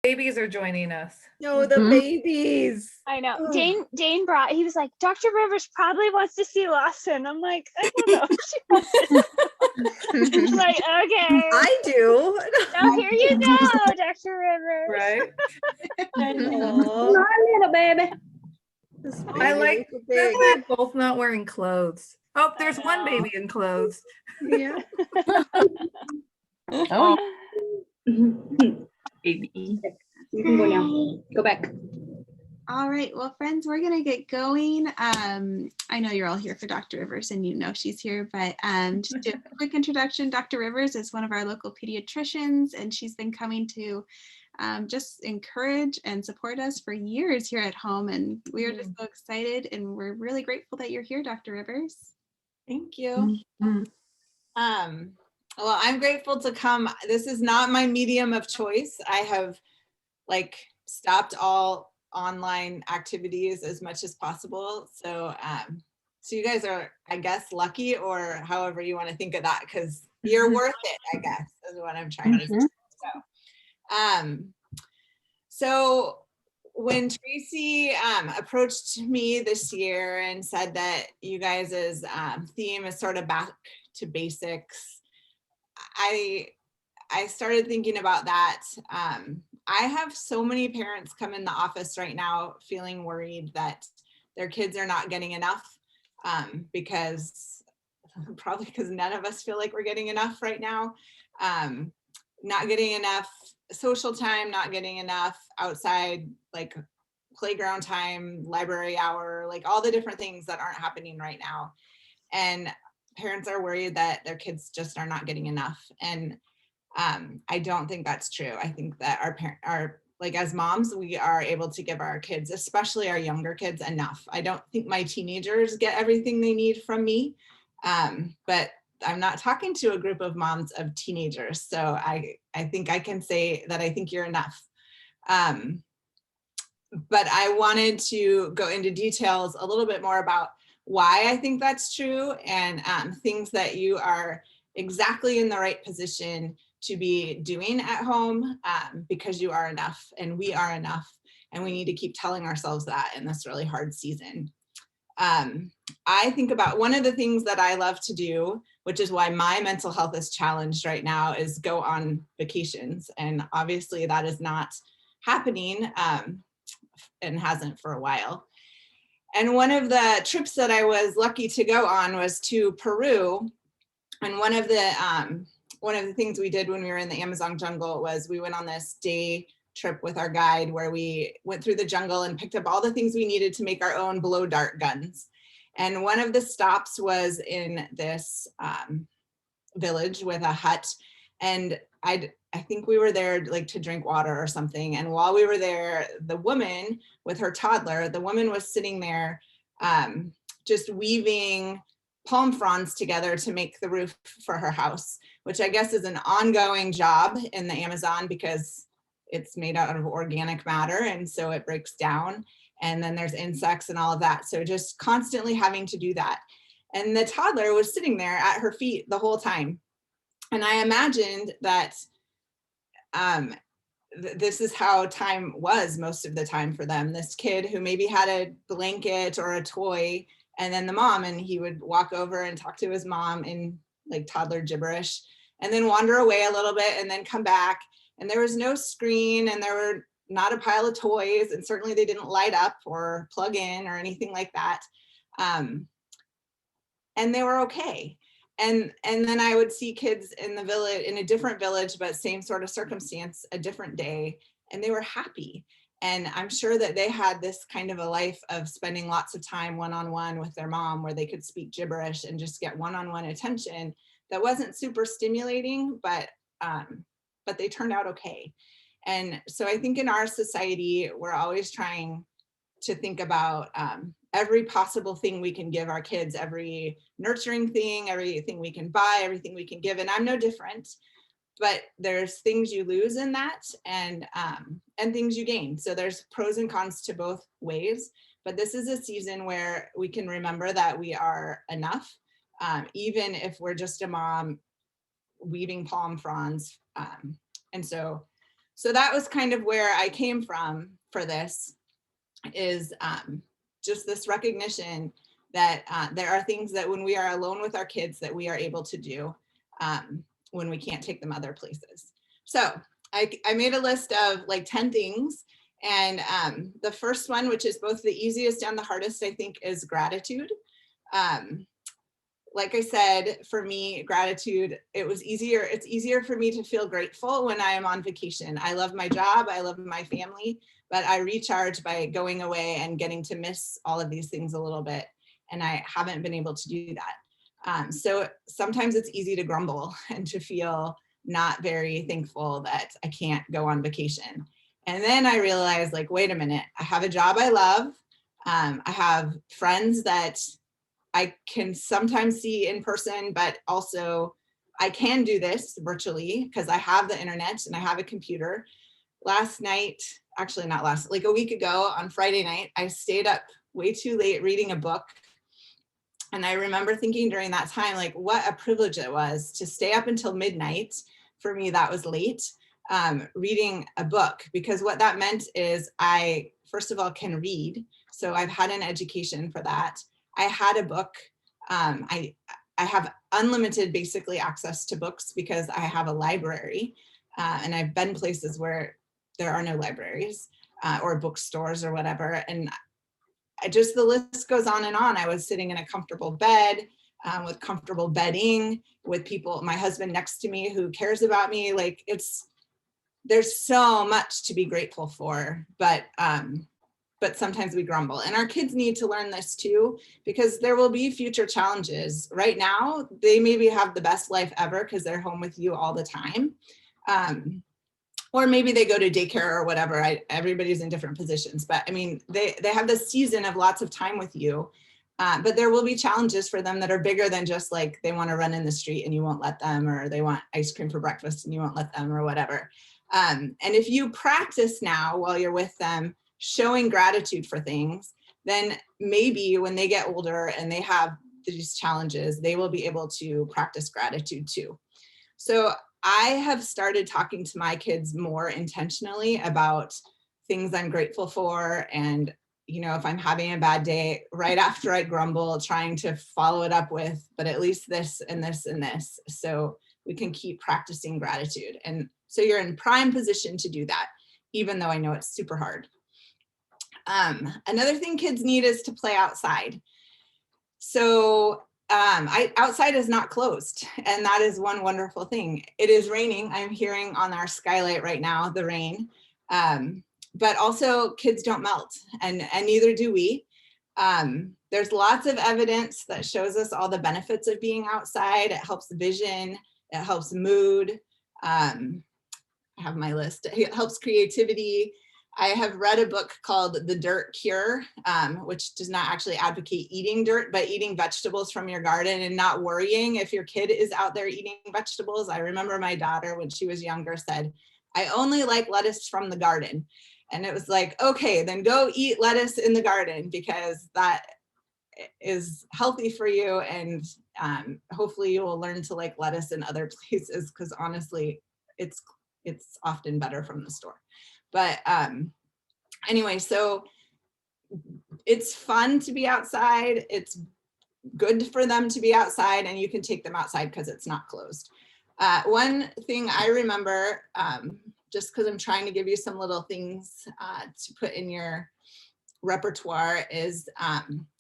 Babies are joining us. No, the babies. I know. Ugh. Dane brought, he was like, Dr. Rivers probably wants to see Lawson. I'm like, I don't know if she wants to see She's like, okay. I do. Now here you go, Dr. Rivers. Right? Aw, My little baby. this I baby like looks that big. they're both not wearing clothes. Oh, there's one know. baby in clothes. Yeah. Oh, Baby. you can go now. Go back. All right, well, friends, we're gonna get going. I know you're all here for Dr. Rivers and you know she's here, but just do a quick introduction. Dr. Rivers is one of our local pediatricians and she's been coming to just encourage and support us for years here at home. And we are just so excited and we're really grateful that you're here, Dr. Rivers. Thank you. Well, I'm grateful to come. This is not my medium of choice. I have stopped all online activities as much as possible. So, so you guys are, I guess, lucky, or however you want to think of that, because you're worth it, I guess, is what I'm trying to say. So when Tracy approached me this year and said that you guys' theme is sort of back to basics, I started thinking about that. I have so many parents come in the office right now feeling worried that their kids are not getting enough, probably because none of us feel like we're getting enough right now. Not getting enough social time, not getting enough outside playground time, library hour, all the different things that aren't happening right now. And parents are worried that their kids just are not getting enough. And I don't think that's true. I think that our as moms, we are able to give our kids, especially our younger kids, enough. I don't think my teenagers get everything they need from me, but I'm not talking to a group of moms of teenagers. So I think I can say that I think you're enough. But I wanted to go into details a little bit more about why I think that's true, and things that you are exactly in the right position to be doing at home, because you are enough and we are enough, and we need to keep telling ourselves that in this really hard season. I think about one of the things that I love to do, which is why my mental health is challenged right now, is go on vacations. And obviously that is not happening and hasn't for a while. And one of the trips that I was lucky to go on was to Peru. And one of the things we did when we were in the Amazon jungle was we went on this day trip with our guide where we went through the jungle and picked up all the things we needed to make our own blow dart guns. And one of the stops was in this village with a hut. And I think we were there to drink water or something. And while we were there, the woman with her toddler, the woman was sitting there just weaving palm fronds together to make the roof for her house, which I guess is an ongoing job in the Amazon because it's made out of organic matter. And so it breaks down. And then there's insects and all of that. So just constantly having to do that. And the toddler was sitting there at her feet the whole time. And I imagined that this is how time was most of the time for them. This kid who maybe had a blanket or a toy, and then the mom, and he would walk over and talk to his mom in toddler gibberish, and then wander away a little bit and then come back. And there was no screen, and there were not a pile of toys, and certainly they didn't light up or plug in or anything like that. And they were okay. And then I would see kids in the village, in a different village, but same sort of circumstance, a different day, and they were happy. And I'm sure that they had this kind of a life of spending lots of time one-on-one with their mom where they could speak gibberish and just get one-on-one attention that wasn't super stimulating, but they turned out okay. And so I think in our society, we're always trying to think about every possible thing we can give our kids, every nurturing thing, everything we can buy, everything we can give. And I'm no different, but there's things you lose in that and things you gain. So there's pros and cons to both ways, but this is a season where we can remember that we are enough, even if we're just a mom weaving palm fronds. And so So that was kind of where I came from for this, is just this recognition that there are things that when we are alone with our kids that we are able to do when we can't take them other places. So I made a list of like 10 things. And the first one, which is both the easiest and the hardest, I think, is gratitude. Like I said, for me, gratitude, it's easier for me to feel grateful when I am on vacation. I love my job, I love my family, but I recharge by going away and getting to miss all of these things a little bit. And I haven't been able to do that. So sometimes it's easy to grumble and to feel not very thankful that I can't go on vacation. And then I realized, like, wait a minute, I have a job I love. I have friends that I can sometimes see in person, but also I can do this virtually because I have the internet and I have a computer. Last night, actually not last, like a week ago on Friday night, I stayed up way too late reading a book. And I remember thinking during that time, like, what a privilege it was to stay up until midnight. For me, that was late, reading a book, because what that meant is I, first of all, can read. So I've had an education for that. I had a book. I have unlimited, basically, access to books because I have a library. And I've been places where there are no libraries or bookstores or whatever. And the list goes on and on. I was sitting in a comfortable bed with comfortable bedding, with people, my husband next to me who cares about me. Like, there's so much to be grateful for, but sometimes we grumble. And our kids need to learn this too, because there will be future challenges. Right now, they maybe have the best life ever because they're home with you all the time. Or maybe they go to daycare or whatever. Everybody's in different positions, but I mean, they have this season of lots of time with you, but there will be challenges for them that are bigger than just like they want to run in the street and you won't let them, or they want ice cream for breakfast and you won't let them, or whatever. And if you practice now while you're with them, showing gratitude for things, then maybe when they get older and they have these challenges, they will be able to practice gratitude too. So I have started talking to my kids more intentionally about things I'm grateful for. And, you know, if I'm having a bad day, right after I grumble, trying to follow it up with, but at least this and this and this, so we can keep practicing gratitude. And so you're in prime position to do that, even though I know it's super hard. Another thing kids need is to play outside. So outside is not closed, and that is one wonderful thing. It is raining. I'm hearing on our skylight right now, the rain, but also kids don't melt, and neither do we. There's lots of evidence that shows us all the benefits of being outside. It helps vision, it helps mood. I have my list. It helps creativity. I have read a book called The Dirt Cure, which does not actually advocate eating dirt, but eating vegetables from your garden and not worrying if your kid is out there eating vegetables. I remember my daughter, when she was younger, said, I only like lettuce from the garden. And it was like, okay, then go eat lettuce in the garden, because that is healthy for you. And hopefully you will learn to like lettuce in other places, because honestly, it's often better from the store. But anyway, so it's fun to be outside. It's good for them to be outside, and you can take them outside because it's not closed. One thing I remember, just because I'm trying to give you some little things to put in your repertoire, is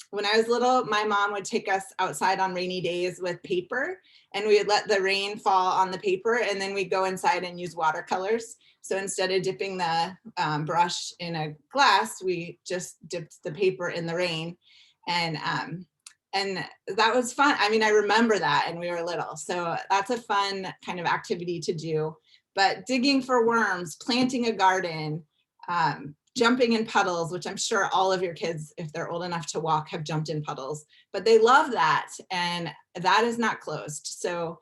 when I was little, my mom would take us outside on rainy days with paper, and we would let the rain fall on the paper, and then we'd go inside and use watercolors. So instead of dipping the brush in a glass, we just dipped the paper in the rain. And that was fun. I mean, I remember that, and we were little. So that's a fun kind of activity to do. But digging for worms, planting a garden, jumping in puddles, which I'm sure all of your kids, if they're old enough to walk, have jumped in puddles, but they love that. And that is not closed. So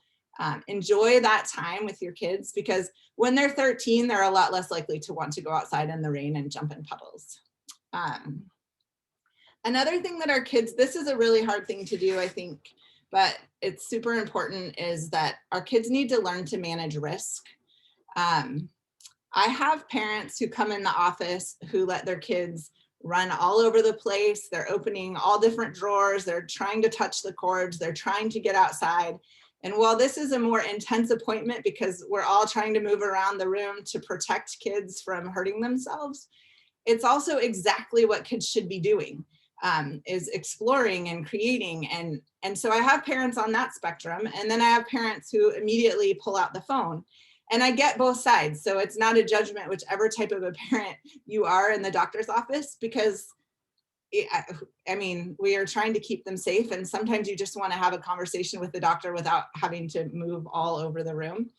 enjoy that time with your kids, because when they're 13, they're a lot less likely to want to go outside in the rain and jump in puddles. Another thing that our kids, this is a really hard thing to do, I think, but it's super important, is that our kids need to learn to manage risk. I have parents who come in the office who let their kids run all over the place. They're opening all different drawers. They're trying to touch the cords. They're trying to get outside. And while this is a more intense appointment because we're all trying to move around the room to protect kids from hurting themselves, it's also exactly what kids should be doing, is exploring and creating. And so I have parents on that spectrum. And then I have parents who immediately pull out the phone. And I get both sides. So it's not a judgment, whichever type of a parent you are in the doctor's office, because I mean, we are trying to keep them safe. And sometimes you just want to have a conversation with the doctor without having to move all over the room.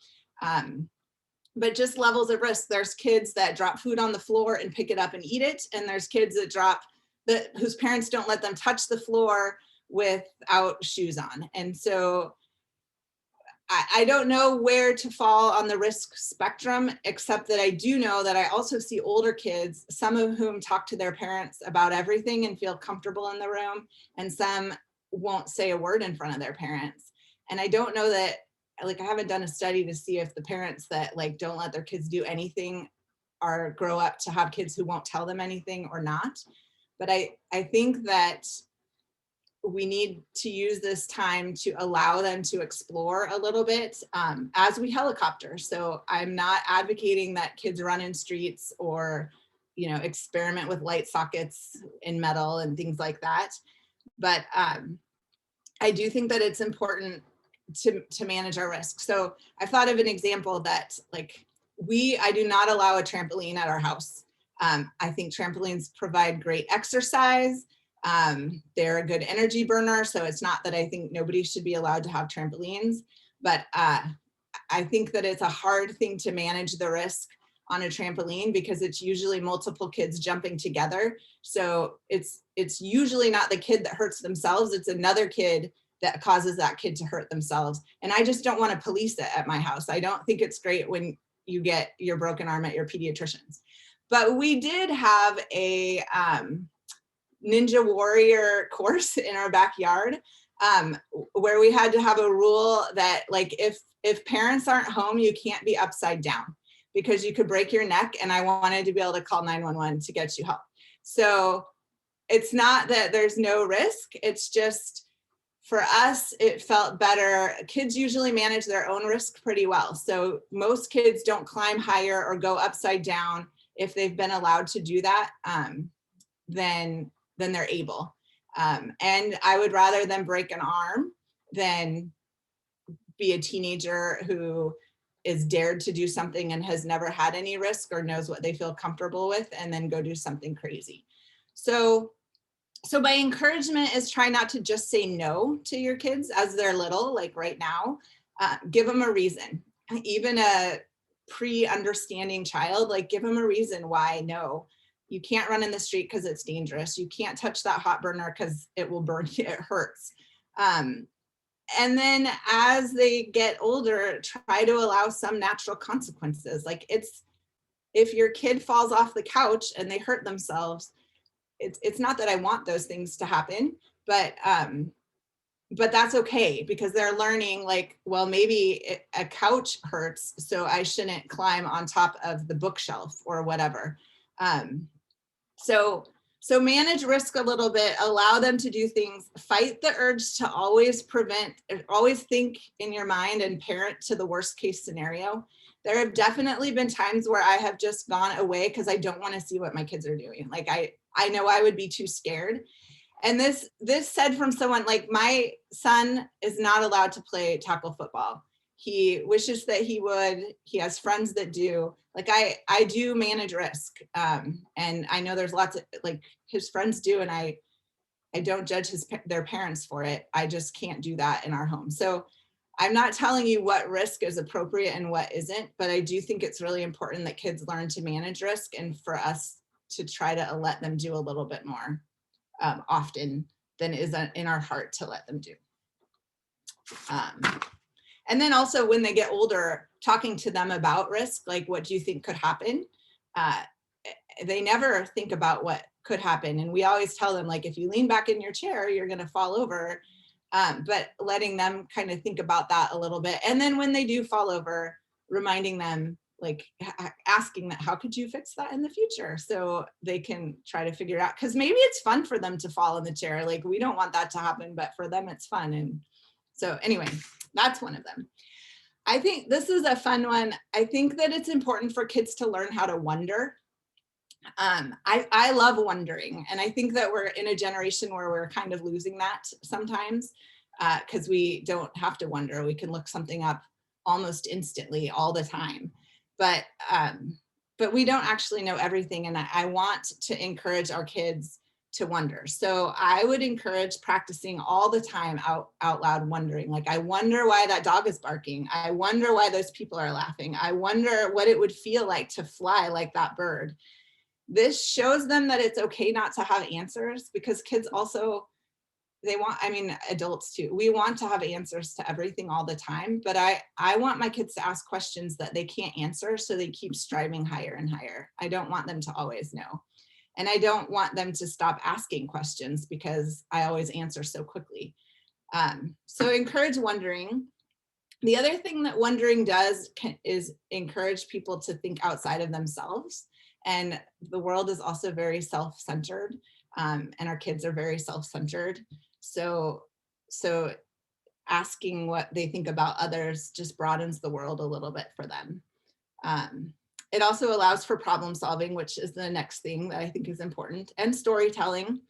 But just levels of risk. There's kids that drop food on the floor and pick it up and eat it. And there's kids that whose parents don't let them touch the floor without shoes on. And so I don't know where to fall on the risk spectrum, except that I do know that I also see older kids, some of whom talk to their parents about everything and feel comfortable in the room, and some won't say a word in front of their parents. And I don't know that, like, I haven't done a study to see if the parents that like don't let their kids do anything grow up to have kids who won't tell them anything or not. But I think that we need to use this time to allow them to explore a little bit as we helicopter. So I'm not advocating that kids run in streets or, you know, experiment with light sockets in metal and things like that. But I do think that it's important to manage our risk. So I thought of an example that, like, I do not allow a trampoline at our house. I think trampolines provide great exercise. They're a good energy burner. So it's not that I think nobody should be allowed to have trampolines, but I think that it's a hard thing to manage the risk on a trampoline because it's usually multiple kids jumping together. So it's usually not the kid that hurts themselves. It's another kid that causes that kid to hurt themselves. And I just don't want to police it at my house. I don't think it's great when you get your broken arm at your pediatrician's. But we did have a Ninja Warrior course in our backyard where we had to have a rule that, like, if parents aren't home, you can't be upside down because you could break your neck, and I wanted to be able to call 911 to get you help. So it's not that there's no risk, it's just for us, it felt better. Kids usually manage their own risk pretty well. So most kids don't climb higher or go upside down if they've been allowed to do that, then they're able. And I would rather them break an arm than be a teenager who is dared to do something and has never had any risk or knows what they feel comfortable with and then go do something crazy. So my encouragement is try not to just say no to your kids as they're little, like right now. Give them a reason. Even a pre-understanding child, like, give them a reason why no. You can't run in the street because it's dangerous. You can't touch that hot burner because it will burn you, it hurts. And then as they get older, try to allow some natural consequences. Like, if your kid falls off the couch and they hurt themselves, it's not that I want those things to happen, but that's okay because they're learning, like, well, maybe a couch hurts, so I shouldn't climb on top of the bookshelf or whatever. So manage risk a little bit, allow them to do things, fight the urge to always think in your mind and parent to the worst case scenario. There have definitely been times where I have just gone away because I don't want to see what my kids are doing. Like, I know I would be too scared. And this said from someone, like, my son is not allowed to play tackle football. He wishes that he would. He has friends that do. Like, I do manage risk. And I know there's lots of, like, his friends do, and I don't judge their parents for it. I just can't do that in our home. So I'm not telling you what risk is appropriate and what isn't, but I do think it's really important that kids learn to manage risk and for us to try to let them do a little bit more often than is in our heart to let them do. And then also when they get older, talking to them about risk, like, what do you think could happen? They never think about what could happen. And we always tell them, like, if you lean back in your chair, you're going to fall over. But letting them kind of think about that a little bit. And then when they do fall over, reminding them, like asking that, how could you fix that in the future? So they can try to figure it out, because maybe it's fun for them to fall in the chair. Like, we don't want that to happen, but for them it's fun. And so anyway, that's one of them. I think this is a fun one. I think that it's important for kids to learn how to wonder. I love wondering, and I think that we're in a generation where we're kind of losing that sometimes, because we don't have to wonder. We can look something up almost instantly all the time, but we don't actually know everything. And I want to encourage our kids to wonder. So I would encourage practicing all the time out loud wondering. Like, I wonder why that dog is barking. I wonder why those people are laughing. I wonder what it would feel like to fly like that bird. This shows them that it's okay not to have answers, because kids also, they want, I mean, adults too, we want to have answers to everything all the time, but I want my kids to ask questions that they can't answer, so they keep striving higher and higher. I don't want them to always know. And I don't want them to stop asking questions because I always answer so quickly. So encourage wondering. The other thing that wondering does is encourage people to think outside of themselves. And the world is also very self-centered, and our kids are very self-centered. So asking what they think about others just broadens the world a little bit for them. It also allows for problem solving, which is the next thing that I think is important, and storytelling.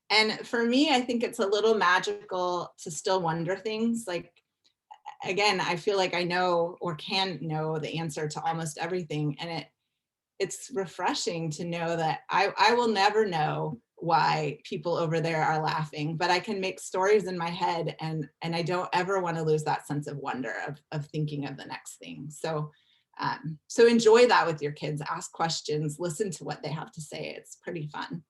And for me, I think it's a little magical to still wonder things. Like, again, I feel like I know or can know the answer to almost everything. And it's refreshing to know that I will never know why people over there are laughing, but I can make stories in my head, and I don't ever want to lose that sense of wonder of thinking of the next thing. So enjoy that with your kids. Ask questions, listen to what they have to say. It's pretty fun.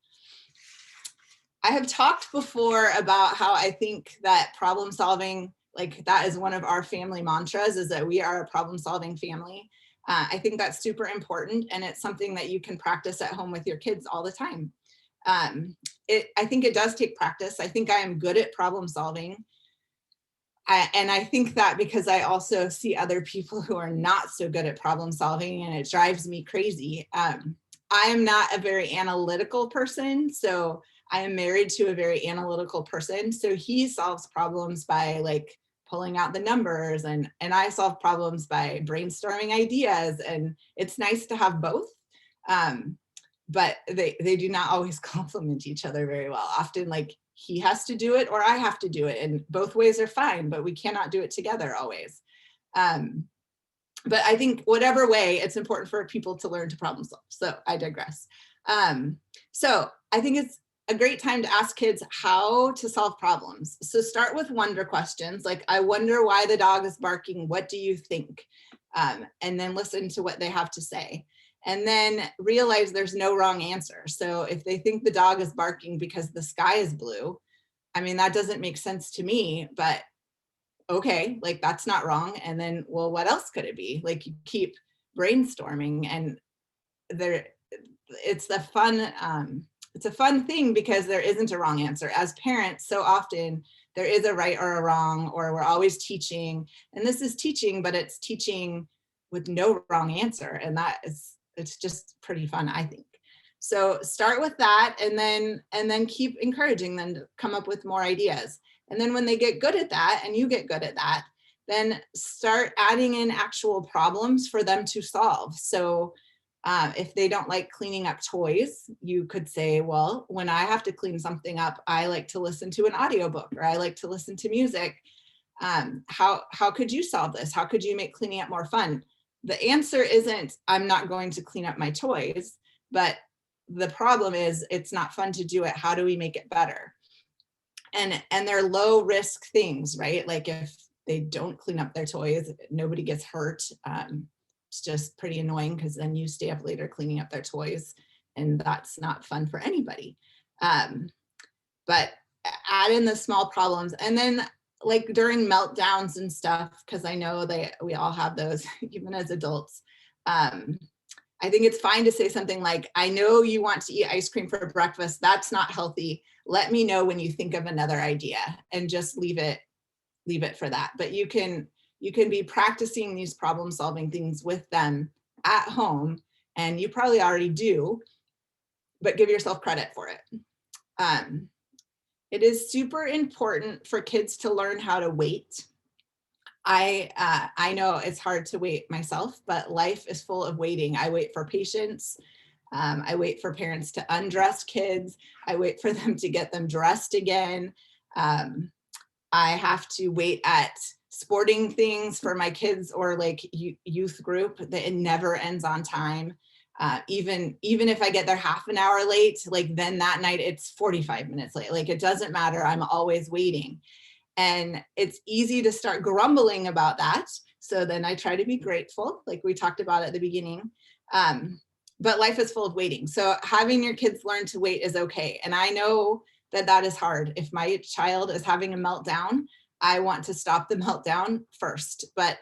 I have talked before about how I think that problem solving, like, that is one of our family mantras, is that we are a problem solving family. I think that's super important, and it's something that you can practice at home with your kids all the time. I think it does take practice. I think I am good at problem solving. And I think that because I also see other people who are not so good at problem solving, and it drives me crazy. I am not a very analytical person. So I am married to a very analytical person. So he solves problems by, like, pulling out the numbers, and I solve problems by brainstorming ideas. And it's nice to have both. But they do not always complement each other very well. Often, like, he has to do it or I have to do it, and both ways are fine, but we cannot do it together always. But I think whatever way, it's important for people to learn to problem solve. So I digress. So I think it's a great time to ask kids how to solve problems. So start with wonder questions, like, I wonder why the dog is barking. What do you think? And then listen to what they have to say. And then realize there's no wrong answer. So if they think the dog is barking because the sky is blue, I mean, that doesn't make sense to me, but okay, like, that's not wrong. And then, well, what else could it be? Like, you keep brainstorming, and it's a fun thing, because there isn't a wrong answer. As parents, so often there is a right or a wrong, or we're always teaching, and this is teaching, but it's teaching with no wrong answer. And it's just pretty fun, I think. So start with that, and then keep encouraging them to come up with more ideas. And then when they get good at that, and you get good at that, then start adding in actual problems for them to solve. So if they don't like cleaning up toys, you could say, well, when I have to clean something up, I like to listen to an audiobook, or I like to listen to music. How could you solve this? How could you make cleaning up more fun? The answer isn't, I'm not going to clean up my toys, but the problem is, it's not fun to do it. How do we make it better? And they're low risk things, right? Like, if they don't clean up their toys, nobody gets hurt. It's just pretty annoying, because then you stay up later cleaning up their toys, and that's not fun for anybody. But add in the small problems, and then, like, during meltdowns and stuff, because I know we all have those, even as adults. I think it's fine to say something like, I know you want to eat ice cream for breakfast. That's not healthy. Let me know when you think of another idea, and just leave it for that. But you can be practicing these problem solving things with them at home, and you probably already do, but give yourself credit for it. It is super important for kids to learn how to wait. I know it's hard to wait myself, but life is full of waiting. I wait for patience. I wait for parents to undress kids. I wait for them to get them dressed again. I have to wait at sporting things for my kids or like youth group that it never ends on time. Even if I get there half an hour late, like then that night it's 45 minutes late. Like it doesn't matter. I'm always waiting. And it's easy to start grumbling about that. So then I try to be grateful, like we talked about at the beginning. But life is full of waiting. So having your kids learn to wait is okay. And I know that that is hard. If my child is having a meltdown, I want to stop the meltdown first, but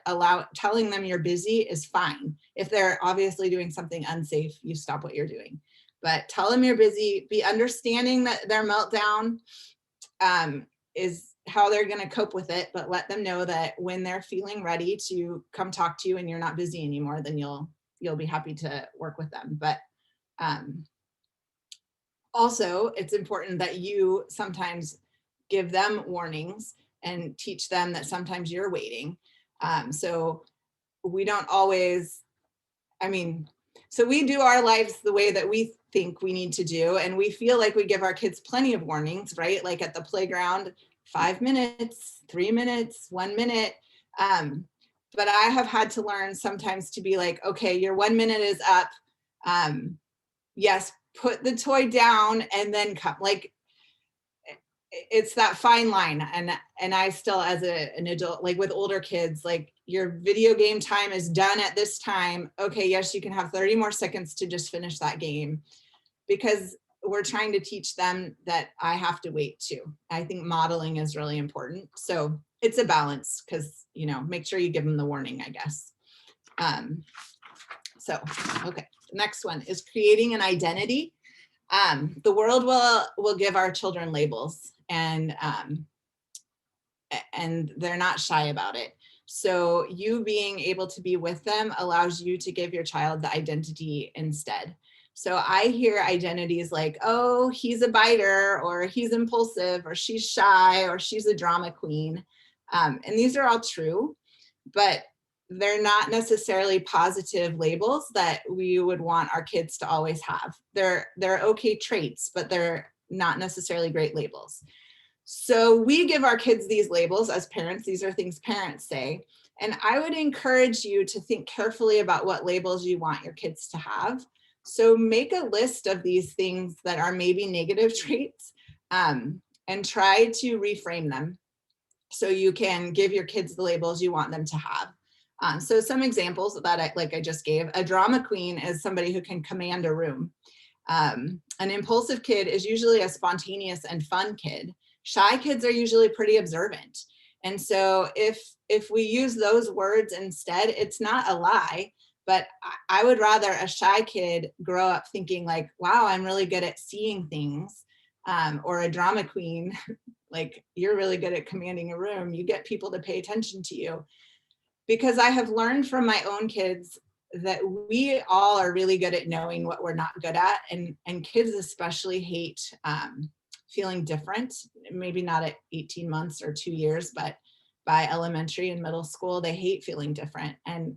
telling them you're busy is fine. If they're obviously doing something unsafe, you stop what you're doing. But tell them you're busy, be understanding that their meltdown is how they're going to cope with it, but let them know that when they're feeling ready to come talk to you and you're not busy anymore, then you'll be happy to work with them. But also it's important that you sometimes give them warnings and teach them that sometimes you're waiting. So we don't always, so we do our lives the way that we think we need to do. And we feel like we give our kids plenty of warnings, right? Like at the playground, 5 minutes, 3 minutes, 1 minute. But I have had to learn sometimes to be like, okay, your 1 minute is up. Yes, put the toy down and then come. Like, it's that fine line. And I still, as an adult, like with older kids, like your video game time is done at this time. Okay, yes, you can have 30 more seconds to just finish that game, because we're trying to teach them that I have to wait too. I think modeling is really important. So it's a balance, because, make sure you give them the warning, I guess. Okay, the next one is creating an identity. The world will give our children labels, and they're not shy about it. So you being able to be with them allows you to give your child the identity instead. So I hear identities like, oh, he's a biter, or he's impulsive, or she's shy, or she's a drama queen. And these are all true, but they're not necessarily positive labels that we would want our kids to always have. They're okay traits, but they're not necessarily great labels. So we give our kids these labels as parents. These are things parents say. And I would encourage you to think carefully about what labels you want your kids to have. So make a list of these things that are maybe negative traits, and try to reframe them so you can give your kids the labels you want them to have. So some examples that I just gave: a drama queen is somebody who can command a room. An impulsive kid is usually a spontaneous and fun kid. Shy kids are usually pretty observant. And so if we use those words instead, it's not a lie. But I would rather a shy kid grow up thinking like, wow, I'm really good at seeing things. Or a drama queen, like, you're really good at commanding a room. You get people to pay attention to you. Because I have learned from my own kids that we all are really good at knowing what we're not good at. And kids especially hate feeling different. Maybe not at 18 months or 2 years, but by elementary and middle school, they hate feeling different. And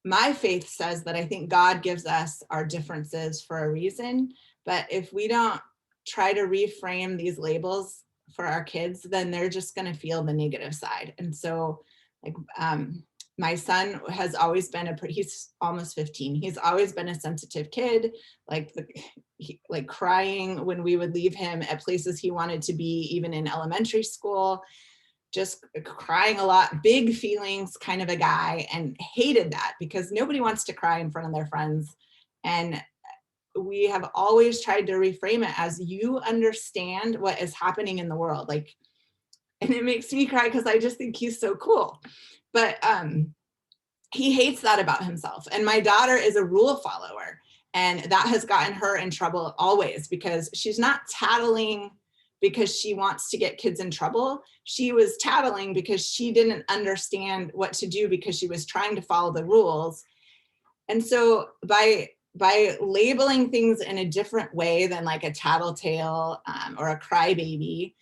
my faith says that I think God gives us our differences for a reason, but if we don't try to reframe these labels for our kids, then they're just going to feel the negative side. And so, like, my son has always been he's almost 15. He's always been a sensitive kid, like crying when we would leave him at places he wanted to be, even in elementary school. Just crying a lot, big feelings kind of a guy, and hated that because nobody wants to cry in front of their friends. And we have always tried to reframe it as, you understand what is happening in the world. Like, and it makes me cry because I just think he's so cool. But he hates that about himself. And my daughter is a rule follower, and that has gotten her in trouble always, because she's not tattling because she wants to get kids in trouble. She was tattling because she didn't understand what to do, because she was trying to follow the rules. And so by labeling things in a different way than like a tattletale or a crybaby,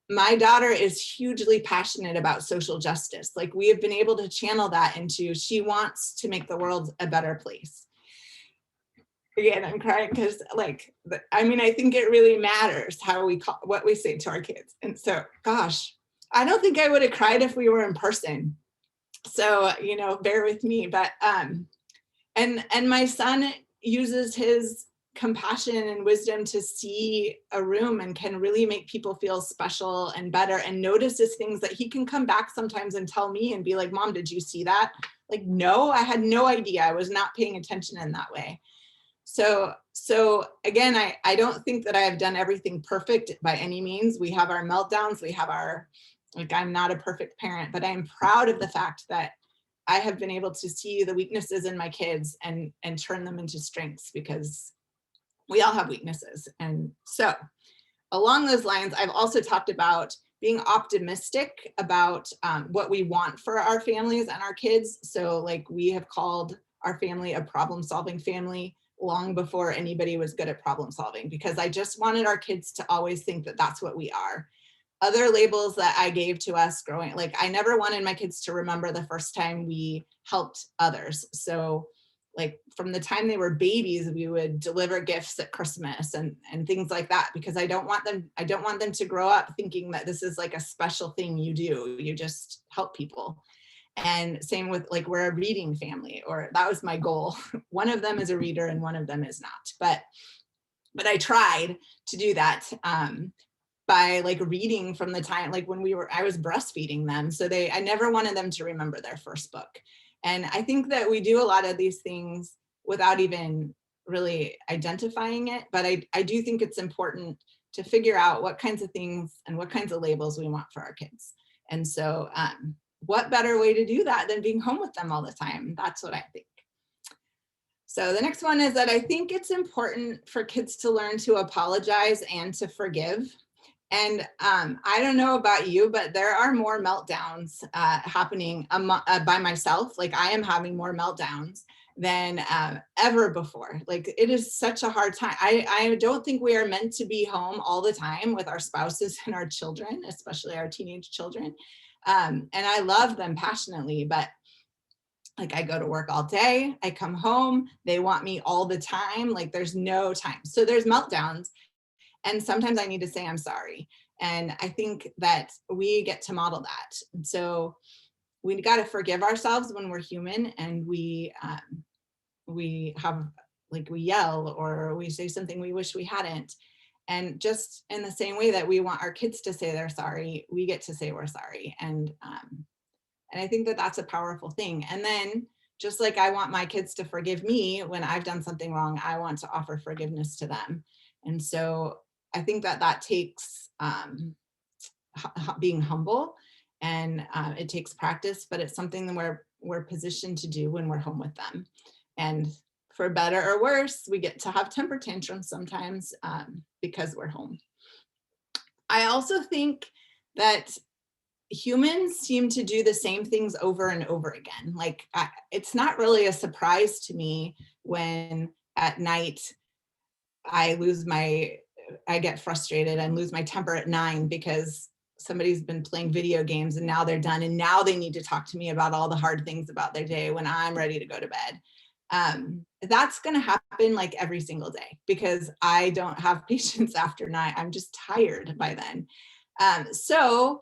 my daughter is hugely passionate about social justice. Like we have been able to channel that into, she wants to make the world a better place. Again, I'm crying because like, I mean, I think it really matters how we call, what we say to our kids. And so, gosh, I don't think I would have cried if we were in person. So, you know, bear with me, but, and my son uses his compassion and wisdom to see a room and can really make people feel special and better, and notices things that he can come back sometimes and tell me and be like, Mom, did you see that? Like, no, I had no idea. I was not paying attention in that way. So again, I don't think that I have done everything perfect by any means. We have our meltdowns, we have our, like, I'm not a perfect parent, but I'm proud of the fact that I have been able to see the weaknesses in my kids and turn them into strengths, because we all have weaknesses. And so along those lines, I've also talked about being optimistic about what we want for our families and our kids. So like we have called our family a problem-solving family long before anybody was good at problem solving, because I just wanted our kids to always think that that's what we are. Other labels that I gave to us growing, like I never wanted my kids to remember the first time we helped others. So like from the time they were babies, we would deliver gifts at Christmas and things like that, because I don't want them to grow up thinking that this is like a special thing you do. You just help people. And same with like, we're a reading family, or that was my goal. One of them is a reader and one of them is not. But I tried to do that by like reading from the time, like when I was breastfeeding them. So I never wanted them to remember their first book. And I think that we do a lot of these things without even really identifying it. But I do think it's important to figure out what kinds of things and what kinds of labels we want for our kids. And so what better way to do that than being home with them all the time? That's what I think. So the next one is that I think it's important for kids to learn to apologize and to forgive. And I don't know about you, but there are more meltdowns happening by myself. Like I am having more meltdowns than ever before. Like it is such a hard time. I don't think we are meant to be home all the time with our spouses and our children, especially our teenage children. And I love them passionately, but like I go to work all day, I come home, they want me all the time. Like there's no time. So there's meltdowns. And sometimes I need to say, I'm sorry. And I think that we get to model that. And so we got to forgive ourselves when we're human, and we have, like, we yell or we say something we wish we hadn't. And just in the same way that we want our kids to say they're sorry, we get to say we're sorry. And I think that that's a powerful thing. And then just like I want my kids to forgive me when I've done something wrong, I want to offer forgiveness to them. And so I think that takes being humble, and it takes practice, but it's something that we're positioned to do when we're home with them. And for better or worse, we get to have temper tantrums sometimes because we're home. I also think that humans seem to do the same things over and over again. Like it's not really a surprise to me when at night I get frustrated and lose my temper at 9 because somebody's been playing video games and now they're done. And now they need to talk to me about all the hard things about their day when I'm ready to go to bed. That's going to happen like every single day because I don't have patience after 9. I'm just tired by then. So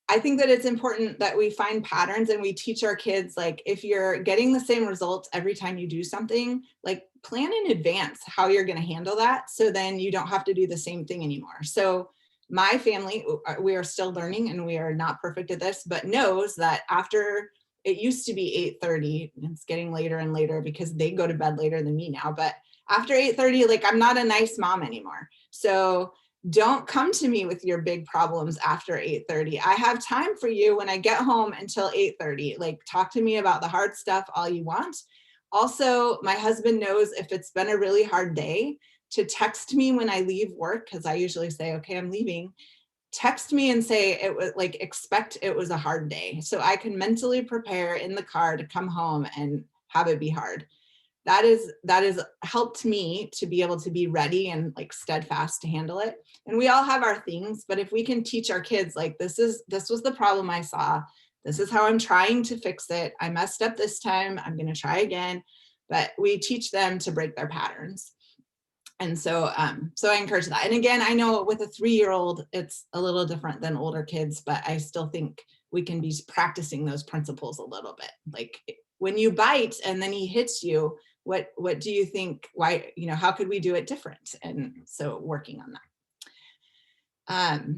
I think that it's important that we find patterns and we teach our kids, like, if you're getting the same results every time you do something, like plan in advance how you're going to handle that. So then you don't have to do the same thing anymore. So my family, we are still learning and we are not perfect at this, but knows that after, it used to be 8:30, it's getting later and later because they go to bed later than me now. But after 8:30, like I'm not a nice mom anymore. So don't come to me with your big problems after 8:30. I have time for you when I get home until 8:30. Like talk to me about the hard stuff all you want. Also, my husband knows if it's been a really hard day to text me when I leave work, because I usually say, okay, I'm leaving. Text me and say it was like, expect it was a hard day. So I can mentally prepare in the car to come home and have it be hard. that is helped me to be able to be ready and like steadfast to handle it. And we all have our things, but if we can teach our kids, like, this was the problem I saw, this is how I'm trying to fix it, I messed up this time, I'm going to try again. But we teach them to break their patterns. And so so I encourage that. And again, I know with a 3-year-old, it's a little different than older kids, but I still think we can be practicing those principles a little bit. Like, when you bite and then he hits you, what do you think, why, how could we do it different? And so working on that.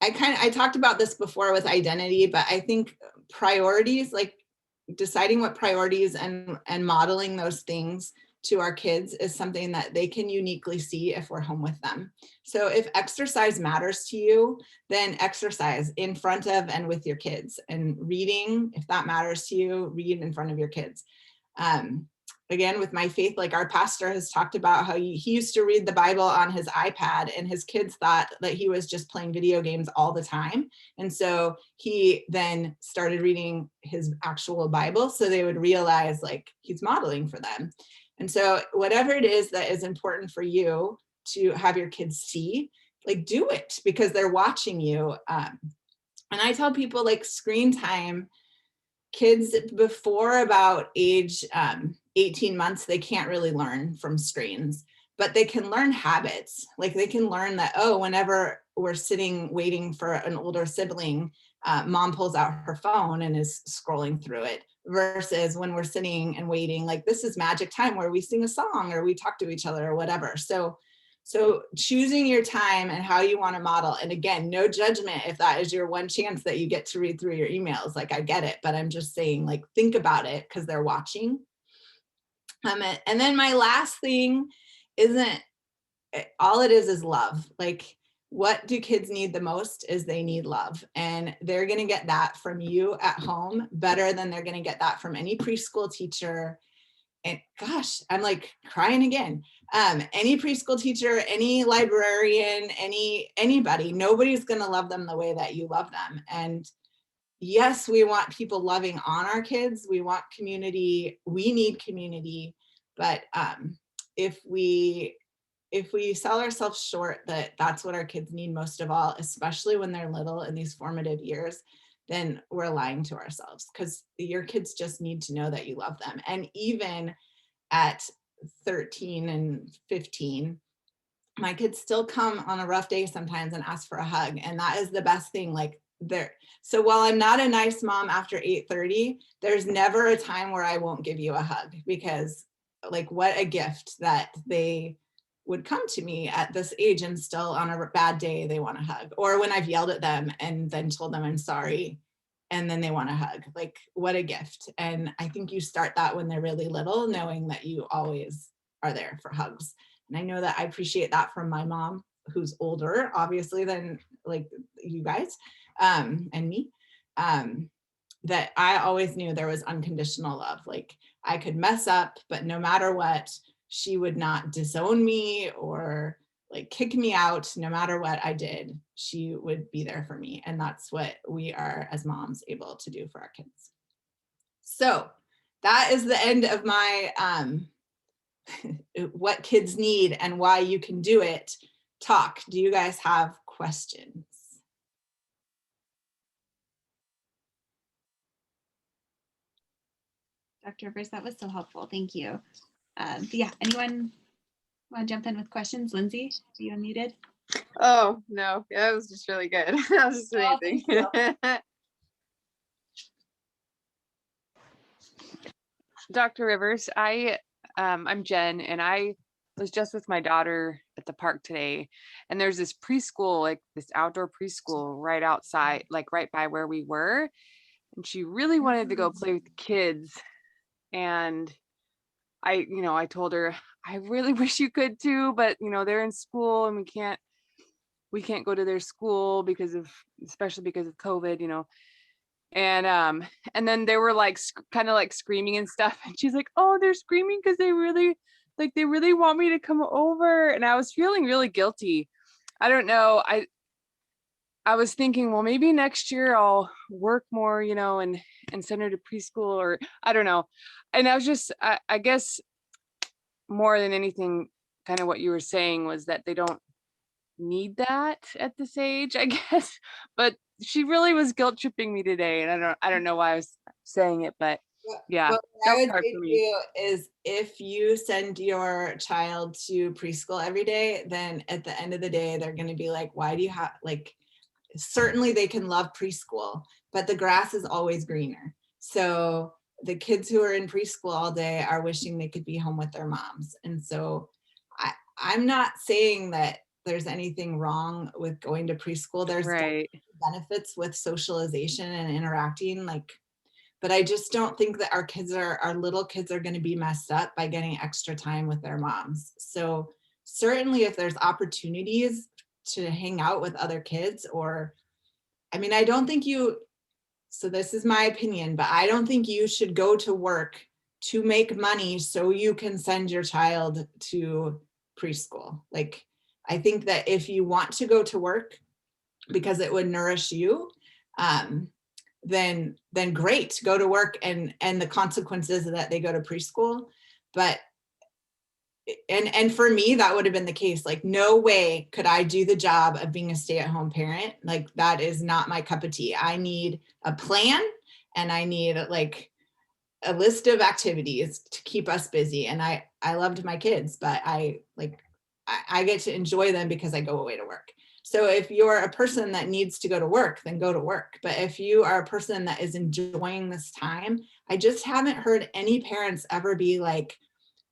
I talked about this before with identity, but I think priorities, like deciding what priorities and modeling those things to our kids is something that they can uniquely see if we're home with them. So if exercise matters to you, then exercise in front of and with your kids. And reading, if that matters to you, read in front of your kids. Again, with my faith, like our pastor has talked about how he used to read the Bible on his iPad, and his kids thought that he was just playing video games all the time. And so he then started reading his actual Bible so they would realize like he's modeling for them. And so whatever it is that is important for you to have your kids see, like, do it because they're watching you. And I tell people, like, screen time, kids before about age 18 months, they can't really learn from screens, but they can learn habits. Like, they can learn that, oh, whenever we're sitting waiting for an older sibling, mom pulls out her phone and is scrolling through it, versus when we're sitting and waiting, like, this is magic time where we sing a song or we talk to each other or whatever. So choosing your time and how you want to model. And again, no judgment if that is your one chance that you get to read through your emails. Like, I get it, but I'm just saying, like, think about it because they're watching. And then my last thing isn't, all it is love. Like, what do kids need the most is they need love, and they're going to get that from you at home better than they're going to get that from any preschool teacher. And gosh, I'm like crying again. Any preschool teacher, any librarian, anybody, nobody's going to love them the way that you love them. And yes, we want people loving on our kids. We want community. We need community. But if we sell ourselves short that that's what our kids need most of all, especially when they're little in these formative years, then we're lying to ourselves, because your kids just need to know that you love them. And even at 13 and 15, my kids still come on a rough day sometimes and ask for a hug. And that is the best thing. Like, so while I'm not a nice mom after 8:30, there's never a time where I won't give you a hug, because like, what a gift that they would come to me at this age and still on a bad day they want a hug, or when I've yelled at them and then told them I'm sorry and then they want a hug. Like, what a gift. And I think you start that when they're really little, knowing that you always are there for hugs. And I know that I appreciate that from my mom, who's older obviously than like you guys and me, that I always knew there was unconditional love. Like, I could mess up, but no matter what, she would not disown me or like kick me out. No matter what I did, she would be there for me. And that's what we are as moms able to do for our kids. So that is the end of my what kids need and why you can do it talk. Do you guys have questions? Dr. Rivers, that was so helpful. Thank you. Yeah, anyone want to jump in with questions? Lindsay, are you unmuted? Oh, no, yeah, that was just really good. That was just amazing. Dr. Rivers, I'm Jen, and I was just with my daughter at the park today, and there's this preschool, like this outdoor preschool right outside, like right by where we were, and she really wanted to go play with the kids. And I told her, I really wish you could too, but they're in school and we can't go to their school especially because of COVID, and then they were like kind of like screaming and stuff, and she's like, oh, they're screaming because they really want me to come over. And I was feeling really guilty. I don't know. I was thinking, well, maybe next year I'll work more, and send her to preschool, or I don't know. And I was just, I guess more than anything, kind of what you were saying was that they don't need that at this age, I guess. But she really was guilt tripping me today, and I don't know why I was saying it, but yeah, What that I was would hard say for to me. you is if you send your child to preschool every day, then at the end of the day, they're going to be like, why do you have, like, certainly they can love preschool, but the grass is always greener. So the kids who are in preschool all day are wishing they could be home with their moms. And so I'm not saying that there's anything wrong with going to preschool. There's Right. benefits with socialization and interacting, like, but I just don't think that our little kids are going to be messed up by getting extra time with their moms. So certainly if there's opportunities to hang out with other kids, or, I mean, I don't think so this is my opinion, but I don't think you should go to work to make money so you can send your child to preschool. Like, I think that if you want to go to work because it would nourish you, then great, go to work, and the consequences that they go to preschool. But and for me, that would have been the case. Like, no way could I do the job of being a stay-at-home parent. Like, that is not my cup of tea. I need a plan, and I need like a list of activities to keep us busy. And I loved my kids, but I get to enjoy them because I go away to work. So if you're a person that needs to go to work, then go to work. But if you are a person that is enjoying this time, I just haven't heard any parents ever be like,